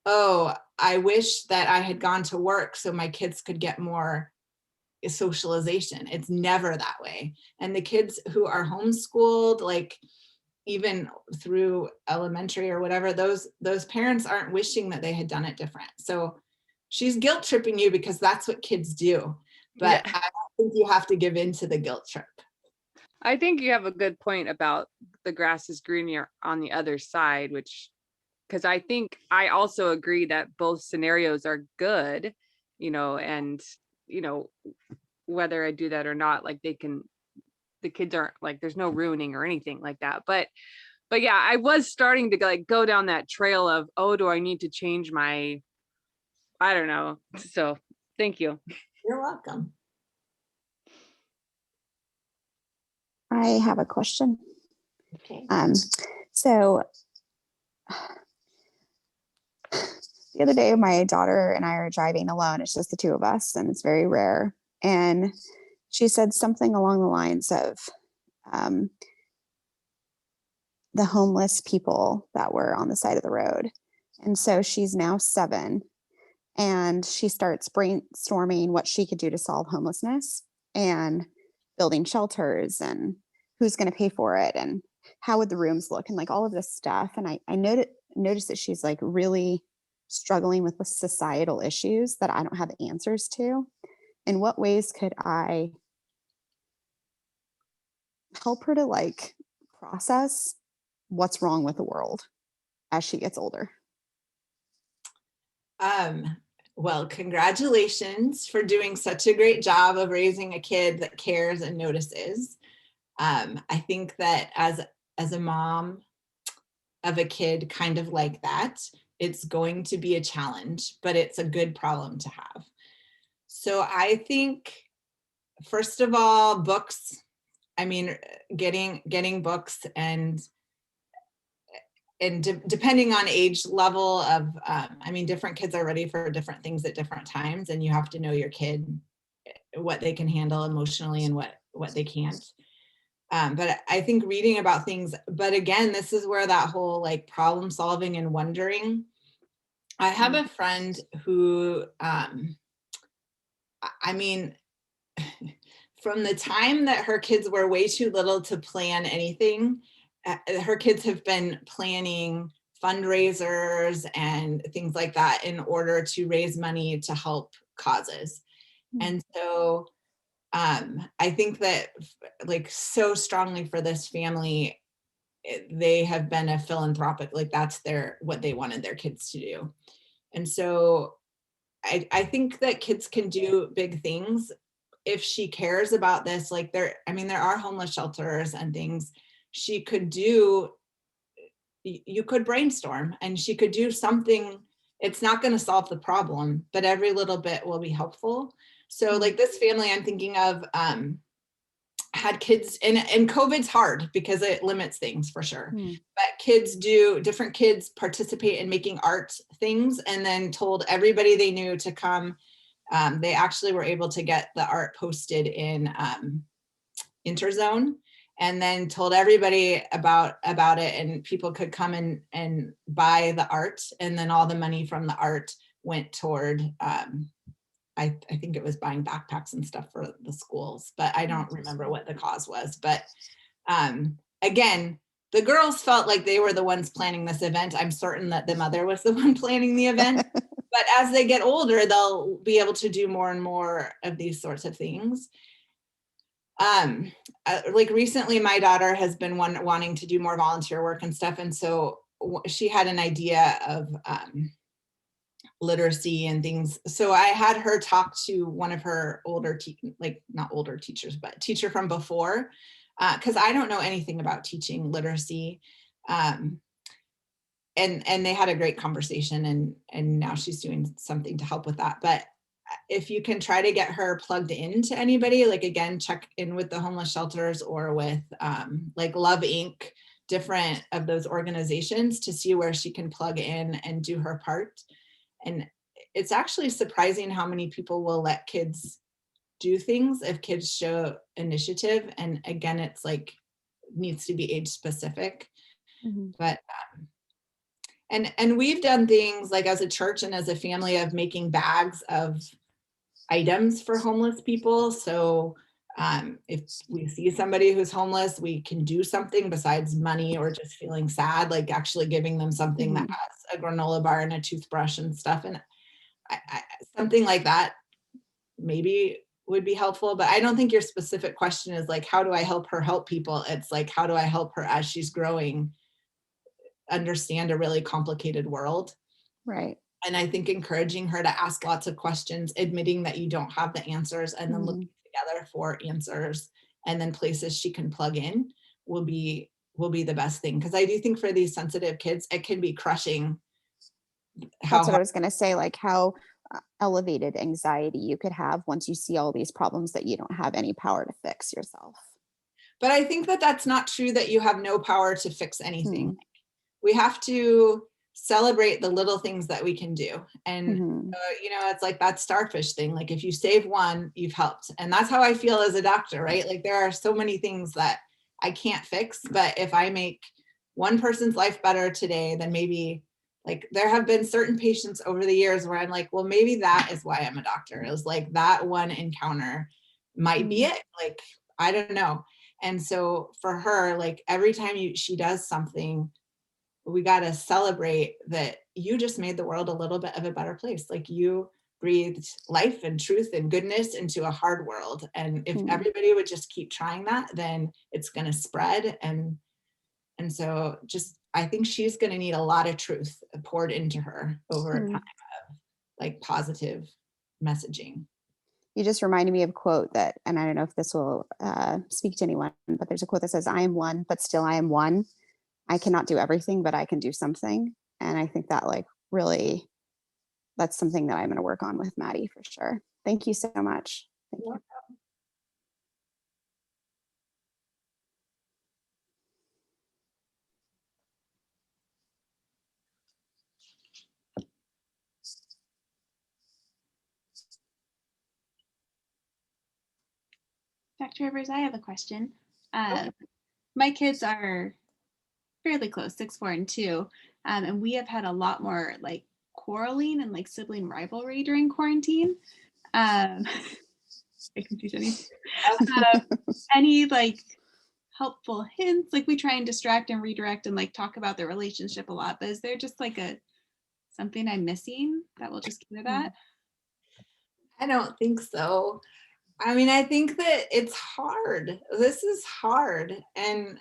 oh, I wish that I had gone to work so my kids could get more socialization. It's never that way. And the kids who are homeschooled, like even through elementary or whatever, those parents aren't wishing that they had done it different. So she's guilt tripping you because that's what kids do. But Yeah. I don't think you have to give in to the guilt trip. I think you have a good point about the grass is greener on the other side, because I think I also agree that both scenarios are good, and, whether I do that or not, like the kids aren't like, there's no ruining or anything like that. But yeah, I was starting to like go down that trail of, oh, do I need to change I don't know. So thank you. You're welcome. I have a question. Okay. So the other day, my daughter and I are driving alone. It's just the two of us, and it's very rare. And she said something along the lines of the homeless people that were on the side of the road. And so she's now 7, and she starts brainstorming what she could do to solve homelessness and building shelters and who's going to pay for it and how would the rooms look and like all of this stuff. And I noticed that she's like really struggling with societal issues that I don't have answers to. In what ways could I help her to like process what's wrong with the world as she gets older? Well, congratulations for doing such a great job of raising a kid that cares and notices. I think that as a mom of a kid kind of like that, it's going to be a challenge, but it's a good problem to have. So I think, first of all, books. I mean, getting books and depending on age level of, I mean, different kids are ready for different things at different times, and you have to know your kid, what they can handle emotionally and what they can't. But I think reading about things, but again, this is where that whole like problem solving and wondering. I have a friend who, I mean, from the time that her kids were way too little to plan anything, her kids have been planning fundraisers and things like that in order to raise money to help causes. And so I think that like so strongly for this family, they have been a philanthropic, like that's what they wanted their kids to do. And so I think that kids can do big things if she cares about this. Like there are homeless shelters and things she could do. You could brainstorm and she could do something it's not going to solve the problem, but every little bit will be helpful. So like this family I'm thinking of had kids, and COVID's hard because it limits things for sure. But different kids participate in making art things, and then told everybody they knew to come. They actually were able to get the art posted in Interzone, and then told everybody about it, and people could come and buy the art, and then all the money from the art went toward I think it was buying backpacks and stuff for the schools, but I don't remember what the cause was. But again, the girls felt like they were the ones planning this event. I'm certain that the mother was the one planning the event. But as they get older, they'll be able to do more and more of these sorts of things. Like recently, my daughter has been wanting to do more volunteer work and stuff. And so she had an idea of literacy and things. So I had her talk to one of her older, not older teachers, but teacher from before, because I don't know anything about teaching literacy. And they had a great conversation, and now she's doing something to help with that. But if you can try to get her plugged into anybody, like again, check in with the homeless shelters or with like Love Inc., different of those organizations, to see where she can plug in and do her part. And it's actually surprising how many people will let kids do things if kids show initiative. And again, it's like needs to be age specific. But and we've done things like as a church and as a family of making bags of items for homeless people. So if we see somebody who's homeless, we can do something besides money or just feeling sad, like actually giving them something that has a granola bar and a toothbrush and stuff. And something like that maybe would be helpful. But I don't think your specific question is like, how do I help her help people? It's like, how do I help her as she's growing understand a really complicated world? Right. And I think encouraging her to ask lots of questions, admitting that you don't have the answers, and then looking together for answers, and then places she can plug in will be the best thing. Because I do think for these sensitive kids, it can be crushing. That's what I was going to say, like how elevated anxiety you could have once you see all these problems that you don't have any power to fix yourself. But I think that that's not true, that you have no power to fix anything. We have to celebrate the little things that we can do. And, it's like that starfish thing. Like if you save one, you've helped. And that's how I feel as a doctor, right? Like there are so many things that I can't fix, but if I make one person's life better today, then maybe, like there have been certain patients over the years where I'm like, well, maybe that is why I'm a doctor. It was like that one encounter might be it. Like, I don't know. And so for her, like every time she does something, we got to celebrate that you just made the world a little bit of a better place. Like you breathed life and truth and goodness into a hard world. And if everybody would just keep trying that, then it's going to spread. And so just, I think she's going to need a lot of truth poured into her over time of like positive messaging. You just reminded me of a quote that, and I don't know if this will speak to anyone, but there's a quote that says, "I am one, but still I am one. I cannot do everything, but I can do something." And I think that like really, that's something that I'm going to work on with Maddie for sure. Thank you so much. Thank you. Dr. Rivers, I have a question. My kids are fairly close, 6, 4, and 2. And we have had a lot more like quarreling and like sibling rivalry during quarantine. I confuse any like helpful hints? Like we try and distract and redirect and like talk about the relationship a lot, but is there just like something I'm missing that will just keep it at? I don't think so. I mean, I think that it's hard. This is hard. And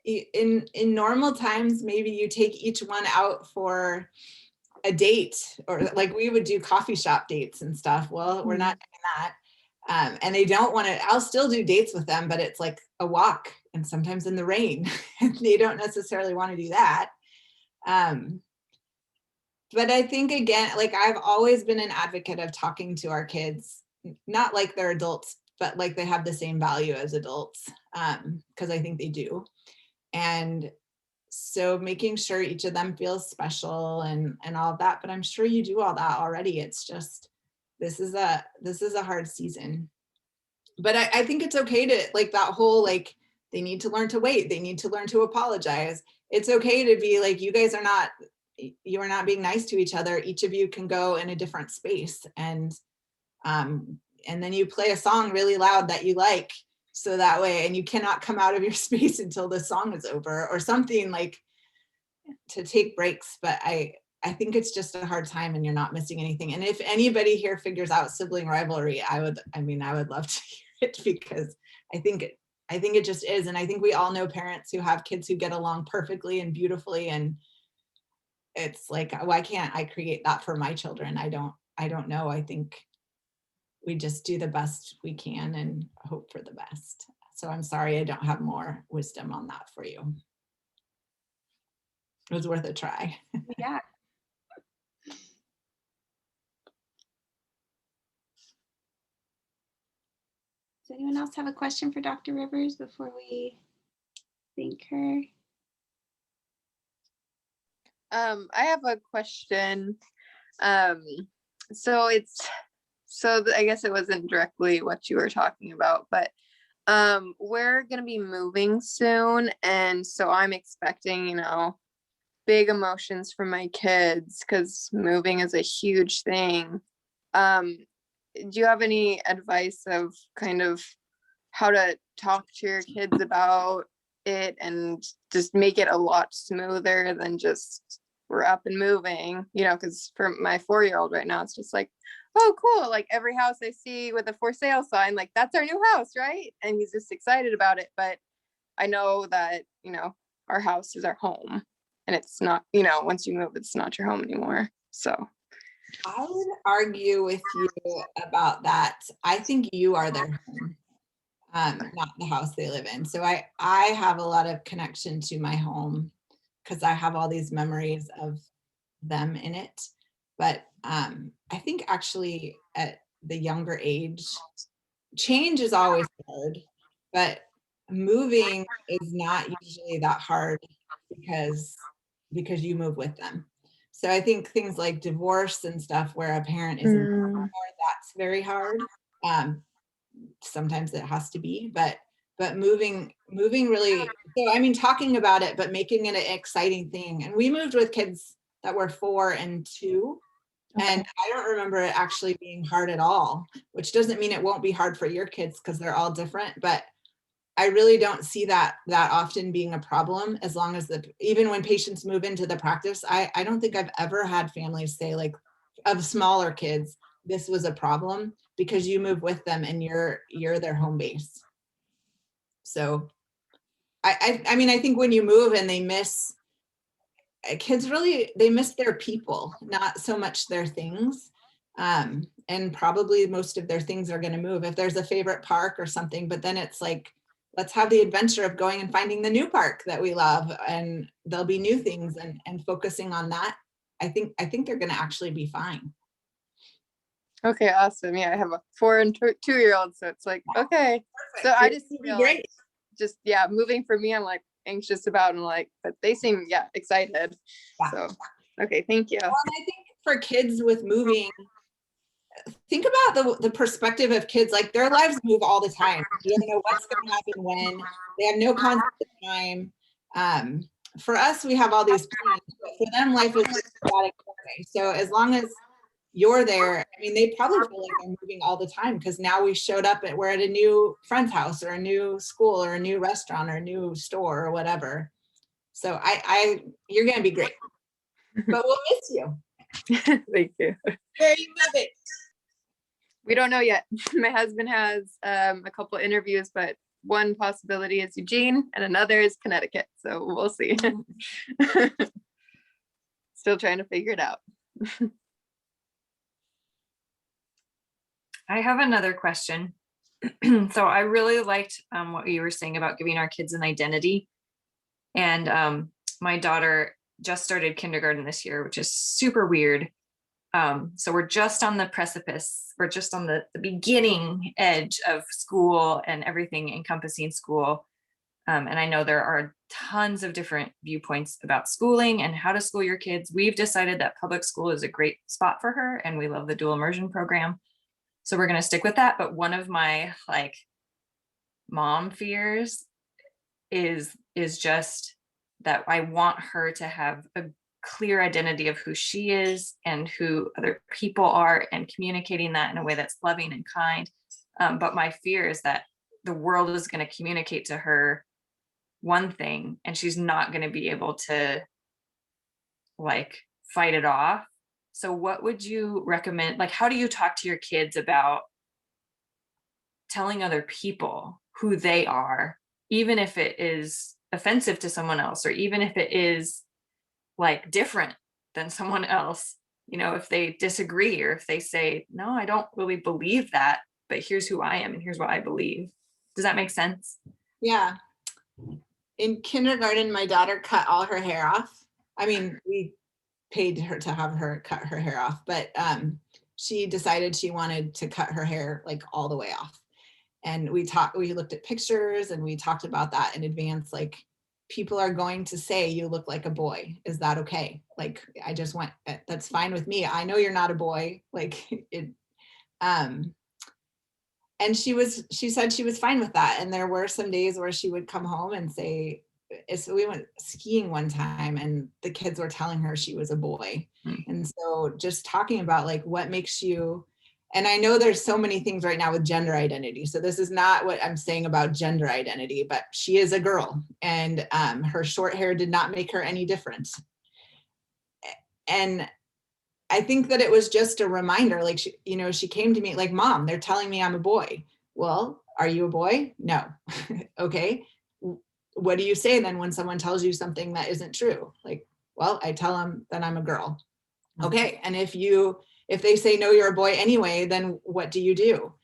in normal times, maybe you take each one out for a date, or like we would do coffee shop dates and stuff. Well, we're not doing that. And they don't want to, I'll still do dates with them, but it's like a walk and sometimes in the rain. They don't necessarily want to do that. But but I think again, like I've always been an advocate of talking to our kids, not like they're adults, but like they have the same value as adults, because I think they do. And so making sure each of them feels special and all of that, but I'm sure you do all that already. It's just, this is a hard season. But I think it's okay to, like, that whole, like, they need to learn to wait. They need to learn to apologize. It's okay to be like, you guys are not, you are not being nice to each other. Each of you can go in a different space. And then you play a song really loud that you like. So that way, and you cannot come out of your space until the song is over or something, like to take breaks. But I think it's just a hard time and you're not missing anything. And if anybody here figures out sibling rivalry, I would love to hear it, because I think it just is. And I think we all know parents who have kids who get along perfectly and beautifully. And it's like, why can't I create that for my children? I don't know. I think we just do the best we can and hope for the best. So I'm sorry I don't have more wisdom on that for you. It was worth a try. Yeah. Does anyone else have a question for Dr. Rivers before we thank her? I have a question. So I guess it wasn't directly what you were talking about, but we're gonna be moving soon, and so I'm expecting, big emotions from my kids because moving is a huge thing. Do you have any advice of kind of how to talk to your kids about it and just make it a lot smoother than just we're up and moving, because for my 4-year-old right now, it's just like, oh, cool. Like every house I see with a for sale sign, like that's our new house, right? And he's just excited about it. But I know that, our house is our home, and it's not, once you move, it's not your home anymore. So I would argue with you about that. I think you are their home, not the house they live in. So I have a lot of connection to my home because I have all these memories of them in it. But I think actually at the younger age, change is always hard, but moving is not usually that hard because you move with them. So I think things like divorce and stuff where a parent isn't anymore, that's very hard. Sometimes it has to be, but moving really, so I mean, talking about it, but making it an exciting thing. And we moved with kids that were 4 and 2. And I don't remember it actually being hard at all, which doesn't mean it won't be hard for your kids because they're all different. But I really don't see that often being a problem, as long as even when patients move into the practice, I don't think I've ever had families say, like, of smaller kids, this was a problem because you move with them and you're their home base. So I mean, I think when you move and they miss, kids really, they miss their people, not so much their things. And probably most of their things are going to move if there's a favorite park or something, but then it's like, let's have the adventure of going and finding the new park that we love, and there'll be new things, and focusing on that. I think they're going to actually be fine. Okay, awesome. Yeah, I have a 4 and 2-year-old, so it's like, okay. Perfect. So I just You'll be great. just moving for me, I'm like anxious about, and like, but they seem excited. Yeah. So okay, thank you. Well, and I think for kids with moving, think about the perspective of kids, like their lives move all the time. You don't know what's going to happen when. They have no concept of time. For us, we have all these plans, but for them, life is just chaotic anyway. So as long as you're there, I mean, they probably feel like they're moving all the time because now we showed up we're at a new friend's house or a new school or a new restaurant or a new store or whatever. So you're going to be great, but we'll miss you. Thank you. Where are you moving? We don't know yet. My husband has a couple interviews, but one possibility is Eugene and another is Connecticut. So we'll see. Still trying to figure it out. I have another question. So I really liked what you were saying about giving our kids an identity. And my daughter just started kindergarten this year, which is super weird. So we're just on the precipice. We're just on the beginning edge of school and everything encompassing school. And I know there are tons of different viewpoints about schooling and how to school your kids. We've decided that public school is a great spot for her, and we love the dual immersion program. So we're going to stick with that. But one of my like mom fears is just that I want her to have a clear identity of who she is and who other people are, and communicating that in a way that's loving and kind. But my fear is that the world is going to communicate to her one thing, and she's not going to be able to like fight it off. So what would you recommend? Like, how do you talk to your kids about telling other people who they are, even if it is offensive to someone else, or even if it is like different than someone else, you know, if they disagree, or if they say, no, I don't really believe that, but here's who I am and here's what I believe. Does that make sense? Yeah. In kindergarten, my daughter cut all her hair off. I mean, we paid her to have her cut her hair off, but she decided she wanted to cut her hair like all the way off. And we looked at pictures and we talked about that in advance. Like, people are going to say you look like a boy. Is that okay? Like, I just went, that's fine with me. I know you're not a boy. Like it, and she said she was fine with that. And there were some days where she would come home and say, so we went skiing one time and the kids were telling her she was a boy. And so just talking about like what makes you, and I know there's so many things right now with gender identity. So this is not what I'm saying about gender identity, but she is a girl, and her short hair did not make her any different. And I think that it was just a reminder, like, she came to me like, Mom, they're telling me I'm a boy. Well, are you a boy? No. Okay. What do you say then when someone tells you something that isn't true? Like, well, I tell them that I'm a girl. Okay. And if they say, no, you're a boy anyway, then what do you do?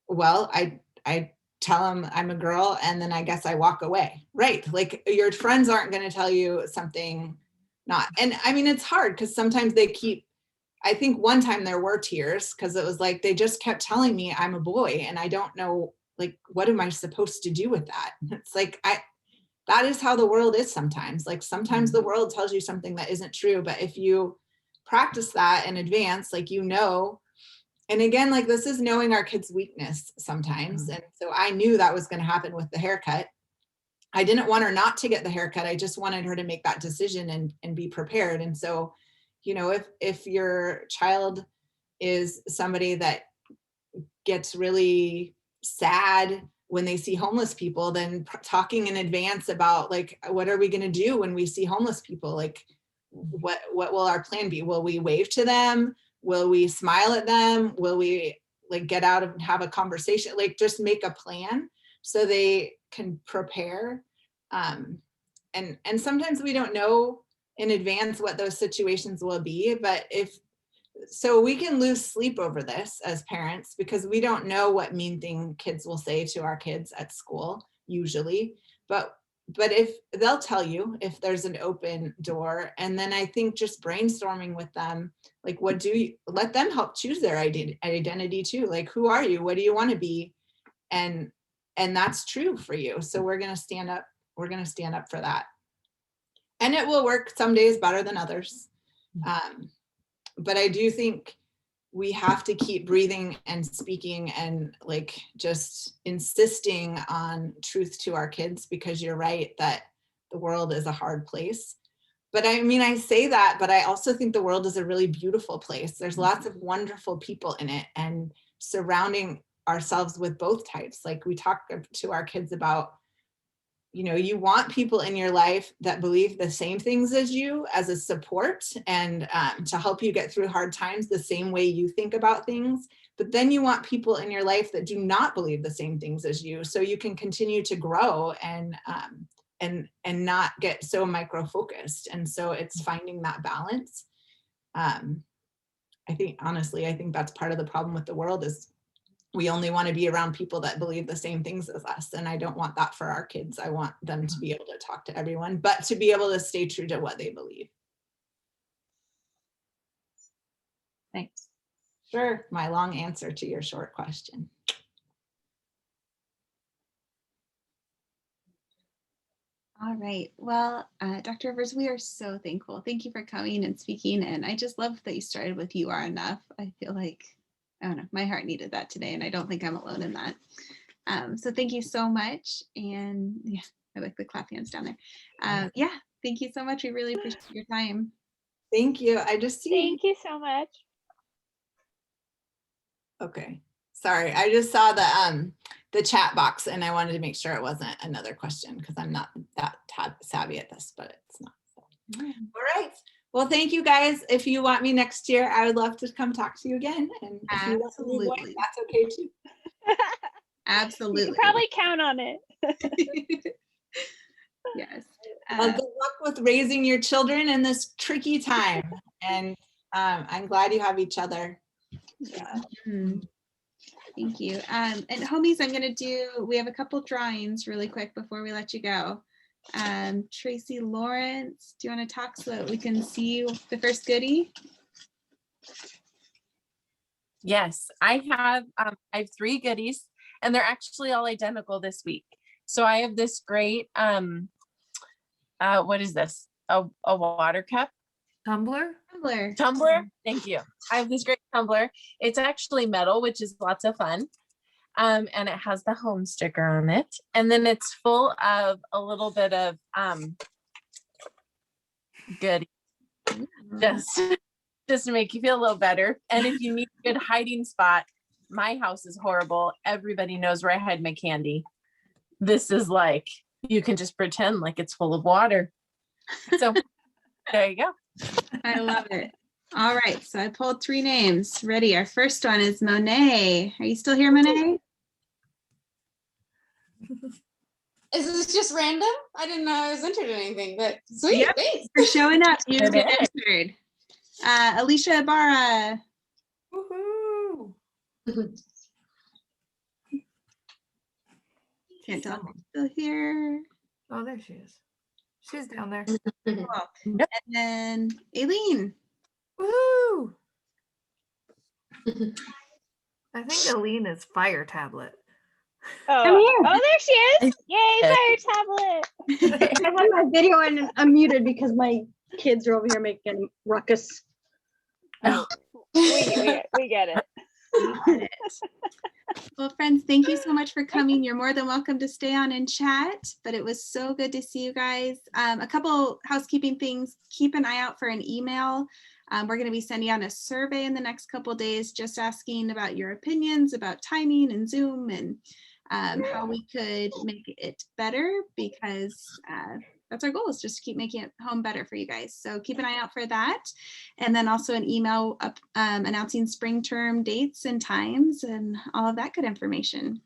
Well, I tell them I'm a girl, and then I guess I walk away. Right. Like, your friends aren't going to tell you something not. And I mean, it's hard because sometimes I think one time there were tears because it was like, they just kept telling me I'm a boy, and I don't know, like, what am I supposed to do with that? It's like, that is how the world is sometimes. Like, sometimes the world tells you something that isn't true, but if you practice that in advance, like, and again, like, this is knowing our kids' weakness sometimes. And so I knew that was going to happen with the haircut. I didn't want her not to get the haircut. I just wanted her to make that decision and be prepared. And so, if your child is somebody that gets really sad when they see homeless people, then talking in advance about, like, what are we going to do when we see homeless people? Like, what will our plan be? Will we wave to them? Will we smile at them? Will we, like, get out and have a conversation? Like, just make a plan so they can prepare. And sometimes we don't know in advance what those situations will be, but so we can lose sleep over this as parents because we don't know what mean thing kids will say to our kids at school usually, but if they'll tell you if there's an open door. And then I think just brainstorming with them, like, let them help choose their identity too. Like, who are you? What do you want to be? And that's true for you. So we're going to stand up for that. And it will work some days better than others. But I do think we have to keep breathing and speaking and, like, just insisting on truth to our kids, because you're right that the world is a hard place. But I mean, I say that, but I also think the world is a really beautiful place. There's lots of wonderful people in it, and surrounding ourselves with both types. Like, we talk to our kids about, you want people in your life that believe the same things as you as a support and to help you get through hard times the same way you think about things. But then you want people in your life that do not believe the same things as you, so you can continue to grow and not get so micro-focused. And so it's finding that balance. I think that's part of the problem with the world is we only want to be around people that believe the same things as us. And I don't want that for our kids. I want them to be able to talk to everyone, but to be able to stay true to what they believe. Thanks. Sure. My long answer to your short question. All right. Well, Dr. Rivers, we are so thankful. Thank you for coming and speaking. And I just love that you started with "You Are Enough." I feel like, I don't know, my heart needed that today, and I don't think I'm alone in that. So thank you so much. And yeah, I like the clap hands down there. Yeah, thank you so much. We really appreciate your time. Thank you. I just see. Thank you so much. Okay. Sorry. I just saw the chat box and I wanted to make sure it wasn't another question because I'm not that savvy at this, but it's not. So. All right. Well, thank you guys. If you want me next year, I would love to come talk to you again. And if you want me more, that's okay too. Absolutely. You can probably count on it. Yes. Well, good luck with raising your children in this tricky time. And I'm glad you have each other. Thank you. And homies, we have a couple drawings really quick before we let you go. Tracy Lawrence, do you want to talk so that we can see the first goodie? Yes, I have 3 goodies, and they're actually all identical this week. So I have this great, what is this? A water cup? Tumbler? Tumbler. Thank you. I have this great tumbler. It's actually metal, which is lots of fun. And it has the home sticker on it. And then it's full of a little bit of goodies. Just to make you feel a little better. And if you need a good hiding spot, my house is horrible. Everybody knows where I hide my candy. This is like, you can just pretend like it's full of water. So there you go. I love it. All right, so I pulled 3 names. Ready? Our first one is Monet. Are you still here, Monet? Is this just random? I didn't know I was entered in anything, but sweet. Yep, Thanks. for showing up. You've been Okay. entered. Alicia Ibarra. Woohoo! Can't tell if she's still here. Oh, there she is. She's down there. Cool. And then Aileen. Woo! I think Aline is Fire Tablet. Oh, I'm here. oh, there she is. Yay, Fire Tablet. I had my video unmuted because my kids are over here making ruckus. We get it. Well, friends, thank you so much for coming. You're more than welcome to stay on and chat, but it was so good to see you guys. A couple housekeeping things. Keep an eye out for an email. We're going to be sending out a survey in the next couple days, just asking about your opinions about timing and Zoom and how we could make it better, because that's our goal, is just to keep making it home better for you guys. So keep an eye out for that. And then also an email announcing spring term dates and times and all of that good information.